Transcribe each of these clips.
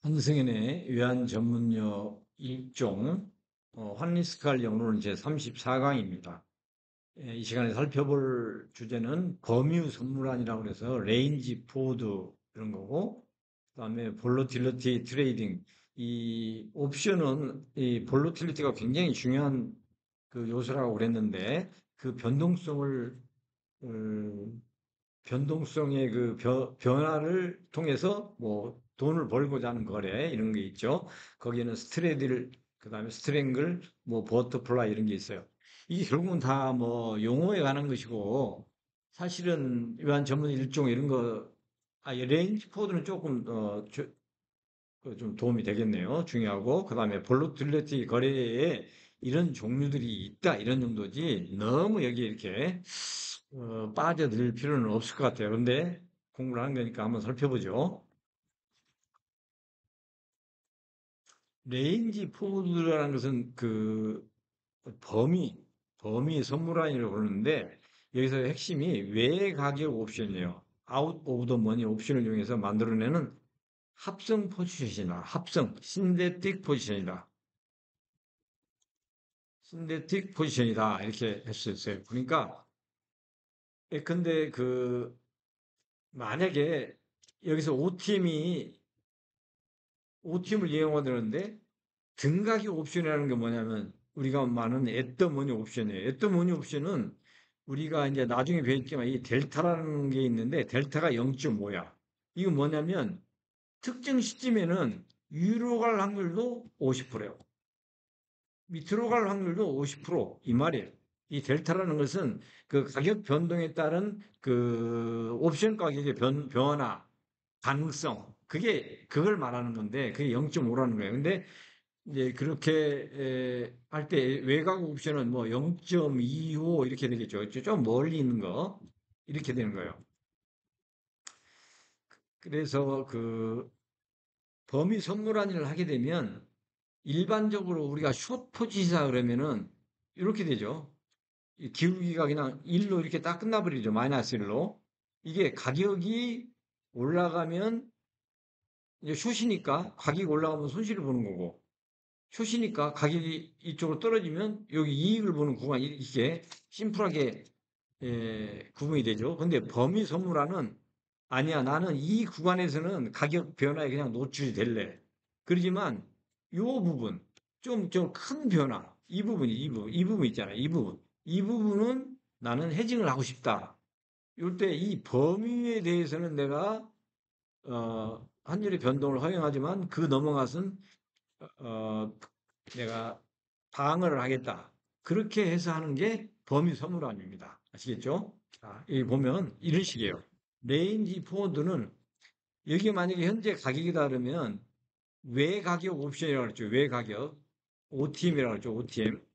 한승연의 외환 전문요 1종 환리스칼 영론 제34강입니다. 이 시간에 살펴볼 주제는 범유 선물안이라고 해서 레인지 포워드 이런 거고, 그다음에 볼러틸리티 트레이딩. 이 옵션은 이 볼러틸리티가 굉장히 중요한 그 요소라고 그랬는데, 그 변동성의 그 변화를 통해서 뭐 돈을 벌고자 하는 거래 이런 게 있죠. 거기에는 스트레딜, 그다음에 스트랭글, 뭐 버터플라이 이런 게 있어요. 이게 결국은 다 뭐 용어에 관한 것이고, 사실은 이러한 전문 일종 이런 거, 레인지 코드는 조금 그좀 도움이 되겠네요. 중요하고, 그다음에 볼로틸리티 거래에 이런 종류들이 있다 이런 정도지, 너무 여기 이렇게 빠져들 필요는 없을 것 같아요. 근데 공부를 하는 거니까 한번 살펴보죠. 레인지 포드라는 것은 그 범위, 범위 선물안이라고 그러는데, 여기서 핵심이 외 가격 옵션이에요. 아웃 오브 더 머니 옵션을 이용해서 만들어내는 합성 포지션이다. 합성, 신데틱 포지션이다. 신데틱 포지션이다. 이렇게 했었어요. 그러니까, 근데 만약에 여기서 OTM을 이용하는데, 등각이 옵션이라는 게 뭐냐면, 우리가 말하는 애더머니 옵션이에요. 애더머니 옵션은 우리가 이제 나중에 배웠지만, 이 델타라는 게 있는데, 델타가 0.5야. 이거 뭐냐면, 특정 시점에는 위로 갈 확률도 50%예요. 밑으로 갈 확률도 50%이 말이에요. 이 델타라는 것은 그 가격 변동에 따른 그 옵션 가격의 변화, 가능성, 그걸 말하는 건데, 그게 0.5라는 거예요. 근데 이제 그렇게 할 때 외곽 옵션은 뭐 0.25 이렇게 되겠죠. 좀 멀리 있는 거 이렇게 되는 거예요. 그래서 그 범위 선물안을 하게 되면, 일반적으로 우리가 숏 포지시다 그러면은 이렇게 되죠. 이 기울기가 그냥 1로 이렇게 딱 끝나버리죠. 마이너스 1로. 이게 가격이 올라가면 이제 숏이니까 가격이 올라가면 손실을 보는 거고, 숏이니까 가격이 이쪽으로 떨어지면 여기 이익을 보는 구간이 이게 심플하게 구분이 되죠. 근데 범위 선물화는 아니야. 나는 이 구간에서는 가격 변화에 그냥 노출이 될래. 그러지만 요 부분, 좀 큰 변화, 이 부분 있잖아요. 이 부분은 나는 해징을 하고 싶다. 이럴 때 이 범위에 대해서는 내가 환율의 변동을 허용하지만 그 넘어가선 어, 내가 방어를 하겠다. 그렇게 해서 하는 게 범위 선물안입니다. 아시겠죠? 자, 여기 보면 이런 식이에요. 레인지 포워드는 여기 만약에 현재 가격이다 그러면 외 가격 옵션이라고 그랬죠. 외 가격. OTM이라고 그랬죠.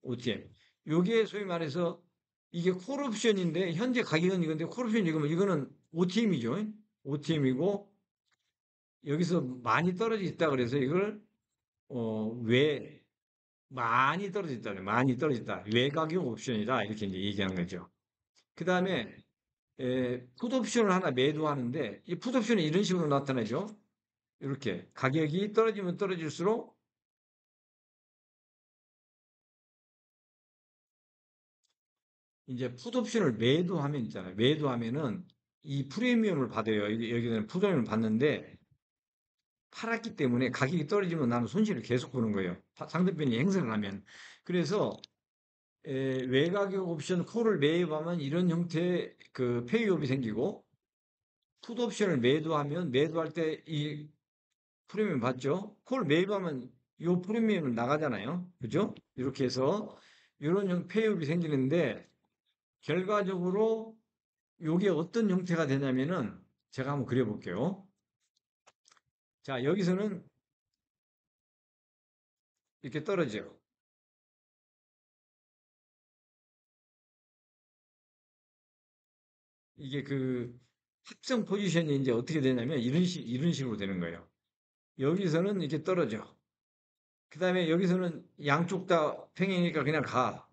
OTM. 요게 소위 말해서 이게 콜 옵션인데 현재 가격은 이건데 콜 옵션이 이거는 OTM이죠. OTM이고 여기서 많이 떨어져 있다 그래서 이걸 외 많이 떨어졌다. 많이 떨어졌다. 외곽용 옵션이다. 이렇게 이제 얘기하는 거죠. 그 다음에, 풋옵션을 하나 매도하는데, 이 풋옵션이 이런 식으로 나타나죠. 이렇게. 가격이 떨어지면 떨어질수록, 이제 풋옵션을 매도하면 있잖아요. 매도하면은, 이 프리미엄을 받아요. 여기는 풋옵션을 받는데, 팔았기 때문에 가격이 떨어지면 나는 손실을 계속 보는 거예요. 상대편이 행사를 하면. 그래서, 외곽용 옵션 콜을 매입하면 이런 형태의 그 페이옵이 생기고, 풋옵션을 매도하면 매도할 때 이 프리미엄 받죠? 콜 매입하면 이 프리미엄을 나가잖아요. 그죠? 이렇게 해서 이런 페이옵이 생기는데, 결과적으로 이게 어떤 형태가 되냐면은, 제가 한번 그려볼게요. 자, 여기서는 이렇게 떨어져요. 이게 그 합성 포지션이 이제 어떻게 되냐면 이런 식으로 되는 거예요. 여기서는 이렇게 떨어져. 그 다음에 여기서는 양쪽 다 평행이니까 그냥 가.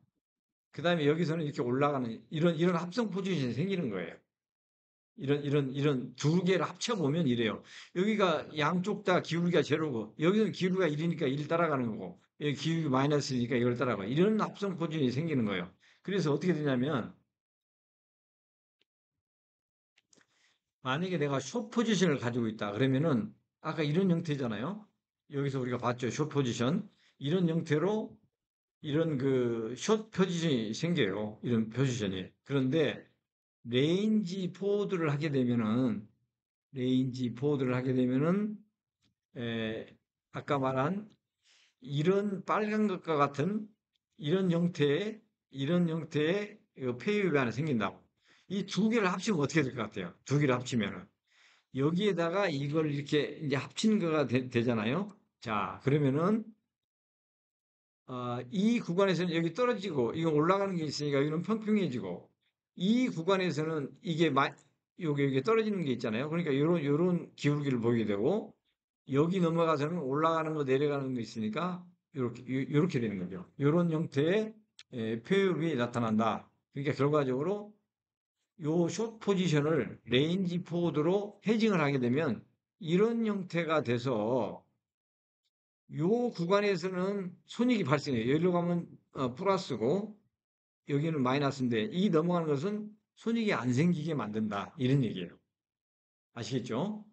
그 다음에 여기서는 이렇게 올라가는 이런 합성 포지션이 생기는 거예요. 이런 두 개를 합쳐보면 이래요. 여기가 양쪽 다 기울기가 제로고, 여기는 기울기가 1이니까 1 따라가는 거고, 여기 기울기 마이너스니까 이걸 따라가고, 이런 합성 포진이 생기는 거예요. 그래서 어떻게 되냐면, 만약에 내가 숏 포지션을 가지고 있다. 그러면은, 아까 이런 형태잖아요. 여기서 우리가 봤죠. 숏 포지션. 이런 형태로 이런 그 숏 포지션이 생겨요. 이런 포지션이. 그런데 레인지 포워드를 하게 되면은 레인지 포워드를 하게 되면은 에, 아까 말한 이런 빨간 것과 같은 이런 형태의 폐유비 하나 생긴다고. 이 두 개를 합치면 어떻게 될 것 같아요? 두 개를 합치면은 여기에다가 이걸 이렇게 이제 합치는 거가 되잖아요. 자, 그러면은 이 구간에서는 여기 떨어지고 이거 올라가는 게 있으니까 여기는 평평해지고 이 구간에서는 여기 떨어지는 게 있잖아요. 그러니까 요런 기울기를 보이게 되고 여기 넘어가서는 올라가는 거 내려가는 거 있으니까 요렇게 되는 거죠. 요런 형태의 표현이 나타난다. 그러니까 결과적으로 요 숏 포지션을 레인지 포워드로 헤징을 하게 되면 이런 형태가 돼서 요 구간에서는 손익이 발생해요. 여기로 가면 플러스고 여기는 마이너스인데 이 넘어가는 것은 손익이 안 생기게 만든다. 이런 얘기예요. 아시겠죠?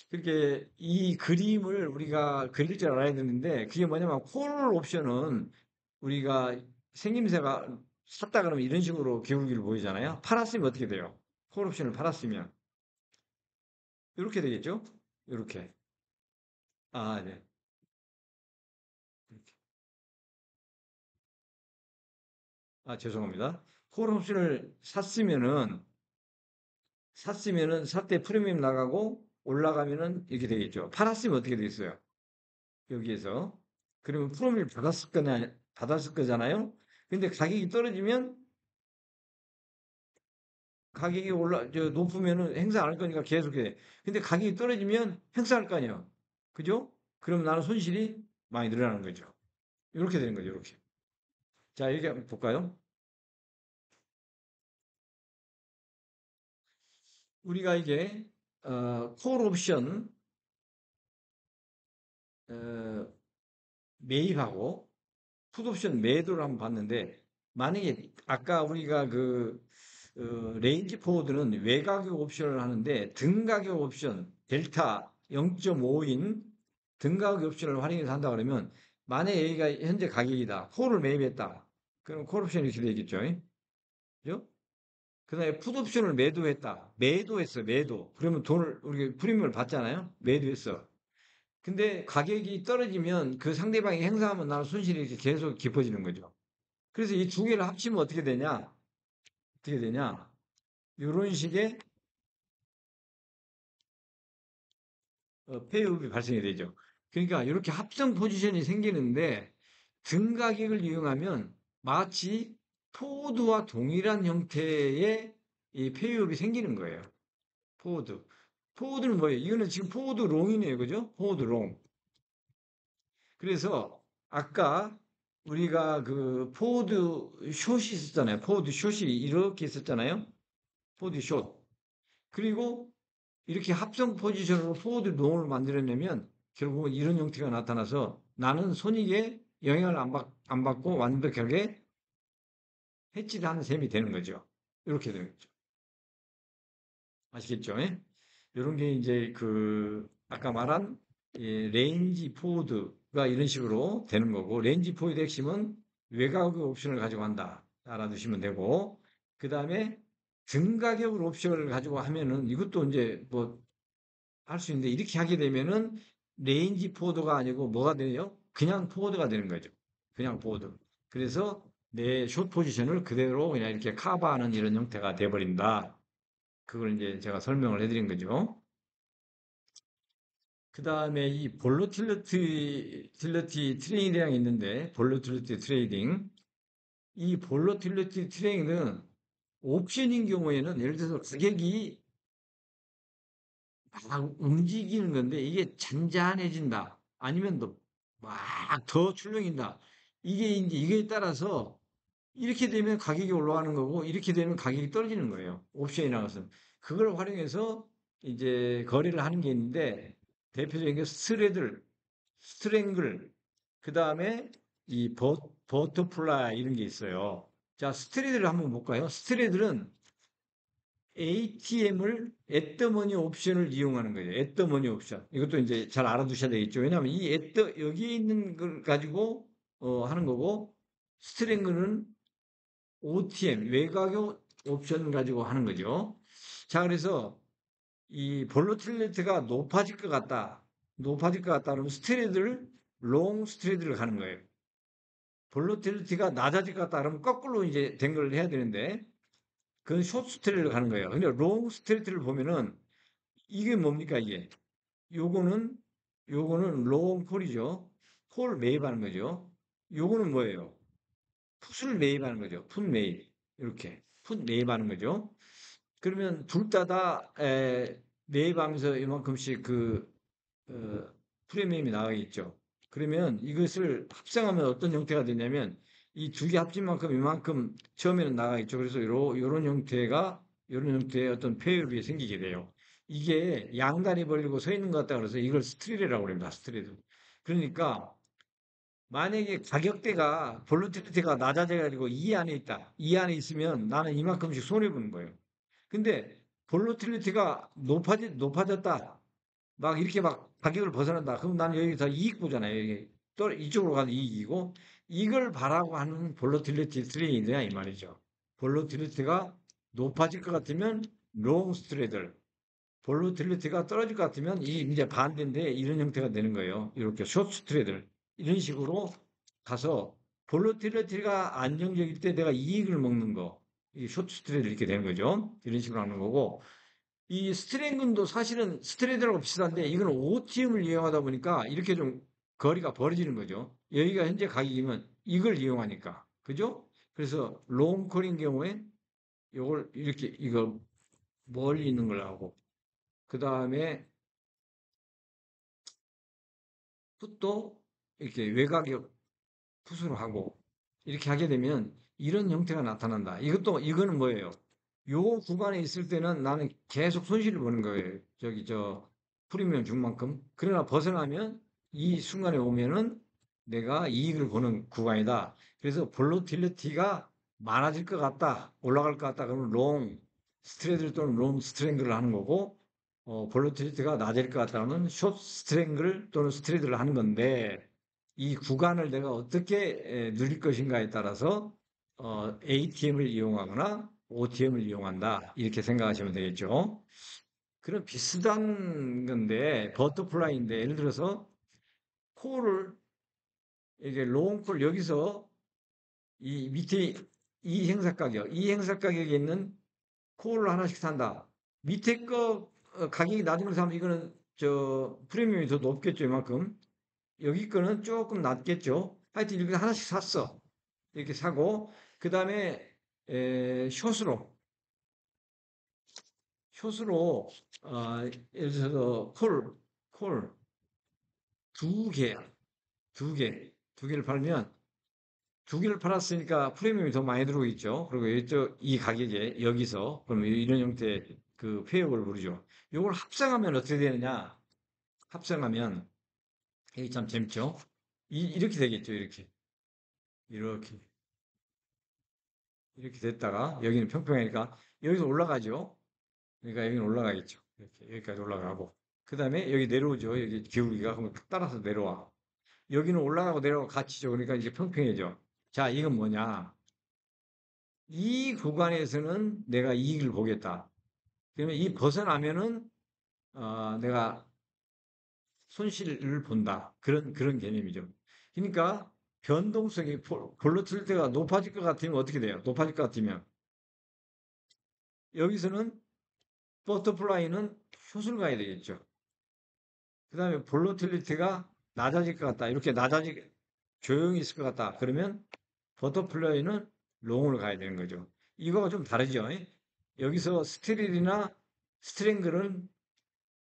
그렇게 이 그림을 우리가 그릴 줄 알아야 되는데 그게 뭐냐면 콜 옵션은 우리가 생김새가 샀다 그러면 이런 식으로 기울기를 보이잖아요. 팔았으면 어떻게 돼요? 콜 옵션을 팔았으면 이렇게 되겠죠? 이렇게. 아, 네. 이렇게. 아, 죄송합니다. 콜 옵션을 샀으면은 살 때 프리미엄 나가고 올라가면은 이렇게 되겠죠. 팔았으면 어떻게 되겠어요? 여기에서. 그러면 프리미엄 받았을 거잖아요. 근데 가격이 떨어지면 가격이 높으면은 행사 안 할 거니까 계속해. 근데 가격이 떨어지면 행사할 거 아니에요. 그죠? 그럼 나는 손실이 많이 늘어나는 거죠. 이렇게 되는 거죠. 이렇게. 자, 여기 한번 볼까요? 우리가 이게 콜 옵션 어, 매입하고 풋옵션 매도를 한번 봤는데 만약에 아까 우리가 레인지 포워드는 외가격 옵션을 하는데 등가격 옵션 델타 0.5인 등가격 옵션을 활용해서 한다 그러면 만약에 여기가 현재 가격이다. 콜을 매입했다. 그럼 콜 옵션이 이렇게 되겠죠. 그죠? 그다음에 풋옵션을 매도했다. 매도했어. 매도. 그러면 돈을 우리 프리미엄을 받잖아요. 매도했어. 근데 가격이 떨어지면 그 상대방이 행사하면 나는 손실이 이렇게 계속 깊어지는 거죠. 그래서 이 두 개를 합치면 어떻게 되냐? 어떻게 되냐? 이런 식의 페이업이 발생이 되죠. 그러니까 이렇게 합성 포지션이 생기는데 등 가격을 이용하면 마치 포워드와 동일한 형태의 이 페이업이 생기는 거예요. 포워드. 포워드는 뭐예요? 이거는 지금 포워드 롱이네요. 그죠? 포워드 롱. 그래서 아까 우리가 그 포워드 숏이 있었잖아요. 포워드 숏이 이렇게 있었잖아요. 포워드 숏. 그리고 이렇게 합성 포지션으로 포워드 롱을 만들어내면 결국은 이런 형태가 나타나서 나는 손익에 영향을 안 받고 완벽하게 해치를 하는 셈이 되는 거죠. 이렇게 되는 거죠. 아시겠죠? 예? 이런 게 이제 아까 말한 레인지 포워드가 이런 식으로 되는 거고, 레인지 포워드 핵심은 외곽 옵션을 가지고 한다. 알아두시면 되고, 그 다음에 등가격으로 옵션을 가지고 하면은 이것도 이제 뭐 할 수 있는데 이렇게 하게 되면은 레인지 포워드가 아니고 뭐가 되요? 그냥 포워드가 되는 거죠. 그냥 포워드. 그래서 내 숏 포지션을 그대로 그냥 이렇게 커버하는 이런 형태가 돼버린다. 그걸 이제 제가 설명을 해드린 거죠. 그 다음에 이 볼로틸러티 트레이딩이 있는데, 볼로틸러티 트레이딩. 이 볼로틸러티 트레이딩은 옵션인 경우에는 예를 들어서 가격이 막 움직이는 건데 이게 잔잔해진다. 아니면 막 더 출렁인다. 이게 이제 이거에 따라서 이렇게 되면 가격이 올라가는 거고 이렇게 되면 가격이 떨어지는 거예요. 옵션이라는 것은. 그걸 활용해서 이제 거래를 하는 게 있는데 대표적인 게 스트랭글, 그 다음에 이 버터플라이 이런 게 있어요. 자, 스트레들을 한번 볼까요? 스트레들은 ATM을 애더머니 옵션을 이용하는 거예요. 애더머니 옵션. 이것도 이제 잘 알아두셔야 되겠죠. 왜냐하면 이 여기에 있는 걸 가지고 하는 거고, 스트랭글은 OTM, 외곽의 옵션 가지고 하는 거죠. 자, 그래서 이 볼로틸리티가 높아질 것 같다. 높아질 것 같다. 그러면 롱 스트레이트를 가는 거예요. 볼로틸리티가 낮아질 것 같다. 그러면 거꾸로 이제 된 걸 해야 되는데, 그건 숏 스트레이트를 가는 거예요. 근데 롱 스트레이트를 보면은, 이게 뭡니까, 이게? 요거는, 요거는 롱 콜이죠. 콜 매입하는 거죠. 요거는 뭐예요? 풋을 매입하는 거죠. 풋 매입. 이렇게. 풋 매입하는 거죠. 그러면 둘 다 매입하면서 이만큼씩 어, 프리미엄이 나가겠죠. 그러면 이것을 합성하면 어떤 형태가 되냐면 이 두 개 합친 만큼 이만큼 처음에는 나가겠죠. 그래서 요런 형태의 어떤 페어율이 생기게 돼요. 이게 양다리 벌리고 서 있는 것 같다 그래서 이걸 스트리레라고 합니다. 스트리레. 그러니까 만약에 가격대가 볼루티리티가 낮아져 가지고 이 안에 있다. 이 안에 있으면 나는 이만큼씩 손해 보는 거예요. 근데 볼루틸리티가 높아졌다. 막 이렇게 막 가격을 벗어난다. 그럼 나는 여기서 이익 보잖아요. 이게 또 이쪽으로 가는 이익이고 이걸 바라고 하는 볼로틸리티 트레이드야 이 말이죠. 볼로틸리티가 높아질 것 같으면 롱 스트레들, 볼로틸리티가 떨어질 것 같으면 이 이제 반대인데 이런 형태가 되는 거예요. 이렇게 숏 스트레들 이런 식으로 가서 볼로틸리티가 안정적일 때 내가 이익을 먹는 거, 이 숏 스트레들 이렇게 되는 거죠. 이런 식으로 하는 거고 이 스트랭근도 사실은 스트레이트하고 비슷한데 이거는 OTM을 이용하다 보니까 이렇게 좀 거리가 벌어지는 거죠. 여기가 현재 가격이면 이걸 이용하니까. 그죠? 그래서 롱콜인 경우에 이걸 이렇게 이거 멀리 있는 걸 하고 그 다음에 풋도 이렇게 외곽역 풋으로 하고 이렇게 하게 되면 이런 형태가 나타난다. 이거는 뭐예요? 요 구간에 있을 때는 나는 계속 손실을 보는 거예요. 프리미엄 준 만큼. 그러나 벗어나면 이 순간에 오면은 내가 이익을 보는 구간이다. 그래서 볼로틸리티가 많아질 것 같다. 올라갈 것 같다. 그러면 스트레이트 또는 롱 스트랭글을 하는 거고, 볼로틸리티가 낮을 것 같다. 그러면 숏 스트랭글 또는 스트레이트를 하는 건데, 이 구간을 내가 어떻게 누릴 것인가에 따라서 ATM을 이용하거나 OTM을 이용한다. 이렇게 생각하시면 되겠죠. 그런 비슷한 건데, 버터플라이인데, 예를 들어서, 콜을, 이게 롱콜, 여기서 이 밑에 이 행사 가격에 있는 콜을 하나씩 산다. 밑에 거 가격이 낮은 걸 사면 이거는 프리미엄이 더 높겠죠, 이만큼. 여기 거는 조금 낮겠죠. 하여튼 이렇게 하나씩 샀어. 이렇게 사고, 그 다음에, 숏으로, 숏으로, 예를 들어서, 콜, 두 개야. 두 개를 팔면, 두 개를 팔았으니까 프리미엄이 더 많이 들어오겠죠. 그리고 이 가격에, 여기서, 그럼 이런 형태의 그 페이업을 부르죠. 이걸 합성하면 어떻게 되느냐? 합성하면, 이게 참 재밌죠? 이렇게 되겠죠, 이렇게. 이렇게. 이렇게 됐다가, 여기는 평평하니까, 여기서 올라가죠. 그러니까 여기는 올라가겠죠. 이렇게 여기까지 올라가고 그 다음에 여기 내려오죠. 여기 기울기가 그러면 탁 따라서 내려와. 여기는 올라가고 내려가고 같이죠. 그러니까 이제 평평해져. 자, 이건 뭐냐? 이 구간에서는 내가 이익을 보겠다. 그러면 이 벗어나면은 내가 손실을 본다. 그런 개념이죠. 그러니까 변동성이 볼로틸리티가 높아질 것 같으면 어떻게 돼요? 높아질 것 같으면 여기서는 버터플라이는 숏을 가야 되겠죠. 그 다음에 볼로틸리티가 낮아질 것 같다. 조용히 있을 것 같다. 그러면 버터플라이는 롱으로 가야 되는 거죠. 이거가 좀 다르죠. 여기서 스트릴이나 스트랭글은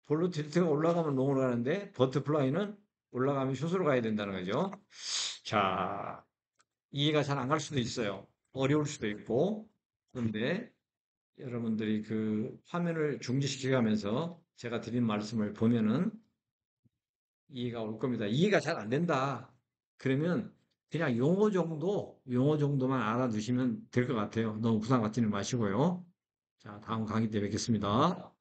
볼로틸리티가 올라가면 롱으로 가는데 버터플라이는 올라가면 숏으로 가야 된다는 거죠. 자, 이해가 잘 안 갈 수도 있어요. 어려울 수도 있고. 그런데 여러분들이 그 화면을 중지시켜 가면서 제가 드린 말씀을 보면은 이해가 올 겁니다. 이해가 잘 안 된다. 그러면 그냥 용어 정도만 알아두시면 될 것 같아요. 너무 부담 갖지는 마시고요. 자, 다음 강의 때 뵙겠습니다.